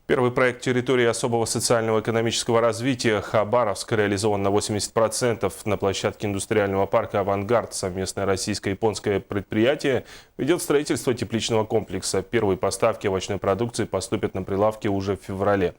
Первый проект территории особого социально-экономического развития Хабаровск реализован на 80%. На площадке индустриального парка «Авангард» совместное российско-японское предприятие ведет строительство тепличного комплекса. Первые поставки овощной продукции поступят на прилавки уже в феврале.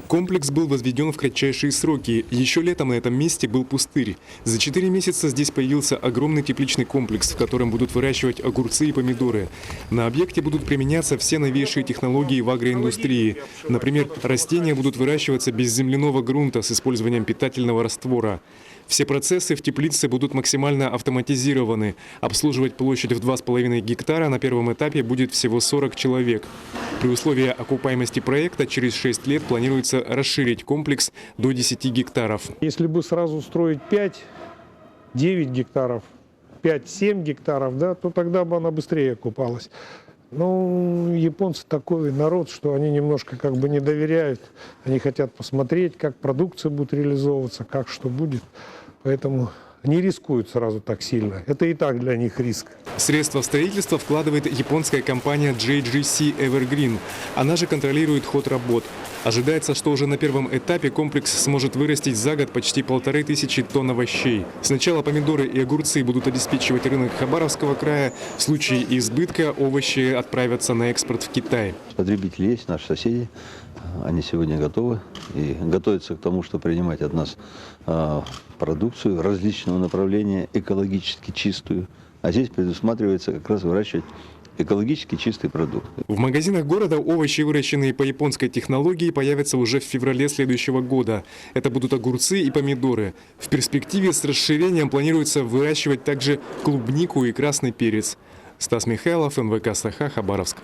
Комплекс был возведен в кратчайшие сроки. Еще летом на этом месте был пустырь. За 4 месяца здесь появился огромный тепличный комплекс, в котором будут выращивать огурцы и помидоры. На объекте будут применяться все новейшие технологии в агроиндустрии. Например, растения будут выращиваться без земляного грунта с использованием питательного раствора. Все процессы в теплице будут максимально автоматизированы. Обслуживать площадь в 2,5 гектара на первом этапе будет всего 40 человек. При условии окупаемости проекта через 6 лет планируется расширить комплекс до 10 гектаров. Если бы сразу строить 5-9 гектаров, 5-7 гектаров, да, то тогда бы она быстрее окупалась. Но японцы такой народ, что они немножко как бы не доверяют. Они хотят посмотреть, как продукция будет реализовываться, как что будет. Поэтому не рискуют сразу так сильно. Это и так для них риск. Средства в строительство вкладывает японская компания JGC Evergreen. Она же контролирует ход работ. Ожидается, что уже на первом этапе комплекс сможет вырастить за год почти 1500 тонн овощей. Сначала помидоры и огурцы будут обеспечивать рынок Хабаровского края. В случае избытка овощи отправятся на экспорт в Китай. Потребители есть, наши соседи. Они сегодня готовы и готовятся к тому, что принимать от нас продукцию различного направления, экологически чистую. А здесь предусматривается как раз выращивать экологически чистый продукт. В магазинах города овощи, выращенные по японской технологии, появятся уже в феврале следующего года. Это будут огурцы и помидоры. В перспективе с расширением планируется выращивать также клубнику и красный перец. Стас Михайлов, НВК «Саха», Хабаровск.